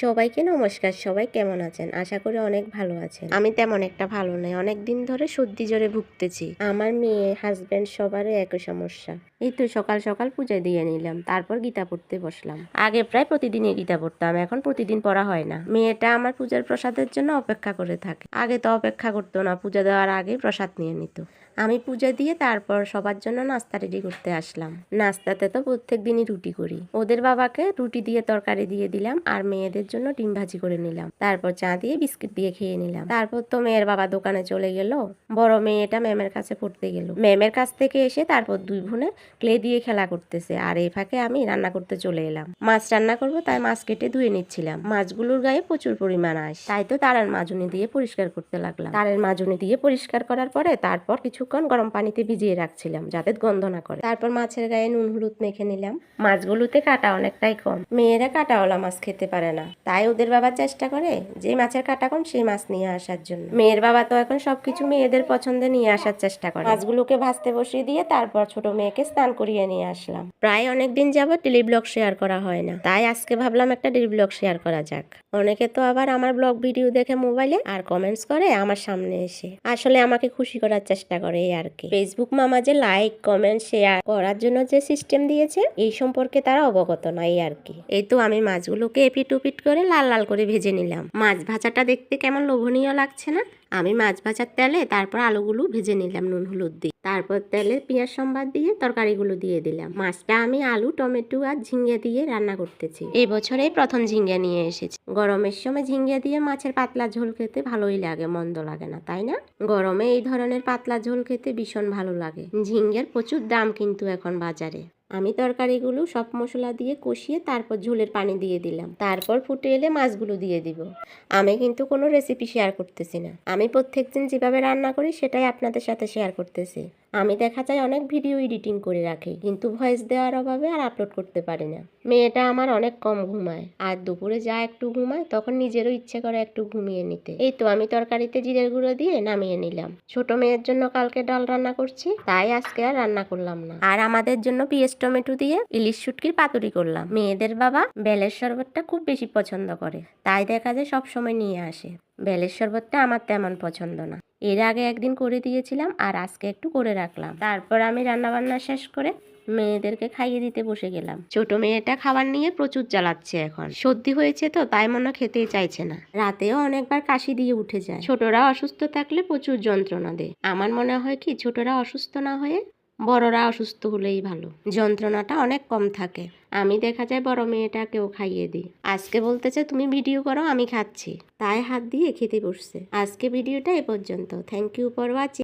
সবাইকে নমস্কার। সবাই কেমন আছেন? আশা করি অনেক ভালো আছেন। আমি তেমন একটা ভালো নেই, অনেক দিন ধরে সর্দি জ্বরে ভুগতেছি। আমার মেয়ে, হাজবেন্ড সবারই একই সমস্যা। এই তো সকাল সকাল পূজা দিয়ে নিলাম, তারপর গীতা পড়তে বসলাম। আগে প্রায় প্রতিদিনই গীতা পড়তাম, এখন প্রতিদিন পড়া হয় না। মেয়েটা আমার পূজার প্রসাদের জন্য অপেক্ষা করে থাকে। আগে তো অপেক্ষা করতো না, পূজা দেওয়ার আগে প্রসাদ নিয়ে নিত। আমি পূজা দিয়ে তারপর সবার জন্য নাস্তা রেডি করতে আসলাম। নাস্তাতে তো প্রত্যেক দিনই রুটি করি। ওদের বাবাকে রুটি দিয়ে তরকারি দিয়ে দিলাম, আর মেয়েদের জন্য ডিম ভাজি করে নিলাম। তারপর চা দিয়ে বিস্কিট দিয়ে খেয়ে নিলাম। তারপর তো মেয়ের বাবা দোকানে চলে গেল। বড় মেয়েটা ম্যামের কাছে পড়তে গেল। ম্যামের কাছ থেকে এসে তারপর দুই বোনে ক্লে দিয়ে খেলা করতেছে, আর এই ফাঁকে আমি রান্না করতে চলে এলাম। মাছ রান্না করব, তাই মাছ কেটে ধুয়ে নিচ্ছিলাম। মাছগুলোর গায়ে প্রচুর পরিমাণ আঁশ, তাই তো তারের মাজুনি দিয়ে পরিষ্কার করতে লাগলাম। তারের মাজুনি দিয়ে পরিষ্কার করার পরে তারপর কিছুক্ষণ গরম পানিতে ভিজিয়ে রাখছিলাম, যাতে গন্ধ না করে। তারপর মাছের গায়ে নুন হলুদ মেখে নিলাম। মাছগুলোতে কাটা অনেকটাই কম, মেয়েরা কাটাওয়ালা মাছ খেতে পারে না, তাই ওদের বাবা চেষ্টা করে যে মাছের কাটা কম সেই মাছ নিয়ে আসার জন্য। মেয়ের বাবা তো এখন সবকিছু মেয়েদের পছন্দে নিয়ে আসার চেষ্টা করে। মাছগুলোকে ভাজতে বসিয়ে দিয়ে তারপর ছোট মেয়েকে স্নান করিয়ে নিয়ে আসলাম। প্রায় অনেকদিন যাবত ডেইলি ব্লগ শেয়ার করা হয় না, তাই আজকে ভাবলাম একটা ডেইলি ব্লগ শেয়ার করা যাক। অনেকে তো আবার আমার ব্লগ ভিডিও দেখে মোবাইলে আর কমেন্টস করে আমার সামনে এসে, আসলে আমাকে খুশি করার চেষ্টা করে এই আর কি। ফেসবুক মামা যে লাইক কমেন্ট শেয়ার করার জন্য যে সিস্টেম দিয়েছে এই সম্পর্কে তারা অবগত নাই আর কি। এই তো আমি মাছগুলোকে এপিট ওপিট করে লাল লাল করে ভেজে নিলাম। মাছ ভাজাটা দেখতে কেমন লোভনীয় লাগছে না? আমি মাছ ভাজার তেলে তারপর আলুগুলো ভেজে নিলাম নুন হলুদ দিয়ে। তারপর তেলে পেঁয়াজ সম্বাদ দিয়ে তরকারিগুলো দিয়ে দিলাম। মাছটা আমি আলু টমেটো আর ঝিঙ্গে দিয়ে রান্না করতেছি। এই বছরেই প্রথম ঝিঙ্গে নিয়ে এসেছি। গরমের সময় ঝিঙ্গে দিয়ে মাছের পাতলা ঝোল খেতে ভালোই লাগে, মন্দ লাগে না, তাই না? গরমে এই ধরনের পাতলা ঝোল খেতে ভীষণ ভালো লাগে। ঝিঙ্গের প্রচুর দাম কিন্তু এখন বাজারে। আমি তরকারিগুলো সব মশলা দিয়ে কষিয়ে তারপর ঝোলের পানি দিয়ে দিলাম। তারপর ফুটে এলে মাছগুলো দিয়ে দিব। আমি কিন্তু কোনো রেসিপি শেয়ার করতেছি না, আমি প্রত্যেকদিন যেভাবে রান্না করি সেটাই আপনাদের সাথে শেয়ার করতেছি। আমি দেখা যায় অনেক ভিডিও এডিটিং করে রাখি, কিন্তু ভয়েস দেওয়ার অভাবে আর আপলোড করতে পারি না। মেয়েটা আমার অনেক কম ঘুমায়, আর দুপুরে যা একটু ঘুমায় তখন নিজেরও ইচ্ছে করে একটু ঘুমিয়ে নিতে। এই তো আমি তরকারিতে জিরের গুঁড়ো দিয়ে নামিয়ে নিলাম। ছোট মেয়ের জন্য কালকে ডাল রান্না করছি, তাই আজকে আর রান্না করলাম না। আর আমাদের জন্য পেঁয়াজ টমেটো দিয়ে ইলিশ শুটকির পাতুরি করলাম। মেয়েদের বাবা বেলের শরবতটা খুব বেশি পছন্দ করে, তাই দেখা যায় সব সময় নিয়ে আসে। বেলের শরবতটা আমার তেমন পছন্দ না, এর আগে একদিন করে দিয়েছিলাম আর আজকে একটু করে রাখলাম। তারপর আমি রান্না বান্না শেষ করে মেয়েদেরকে খাইয়ে দিতে বসে গেলাম। ছোট মেয়েটা খাবার নিয়ে প্রচুর জ্বালাচ্ছে, এখন সর্দি হয়েছে তো তাই মনে খেতেই চাইছে না। রাতেও অনেকবার কাশি দিয়ে উঠে যায়। ছোটরা অসুস্থ থাকলে প্রচুর যন্ত্রণা দেয়। আমার মনে হয় কি, ছোটরা অসুস্থ না হয়ে বড়রা অসুস্থ হলেই ভালো, যন্ত্রণাটা অনেক কম থাকে। আমি দেখা যায় বড় মেয়েটাকেও খাইয়ে দিই। আজকে বলতেছে তুমি ভিডিও করো, আমি খাচ্ছি, তাই হাত দিয়ে খেতে বসছে। আজকে ভিডিওটা এ পর্যন্ত। Thank you for watching.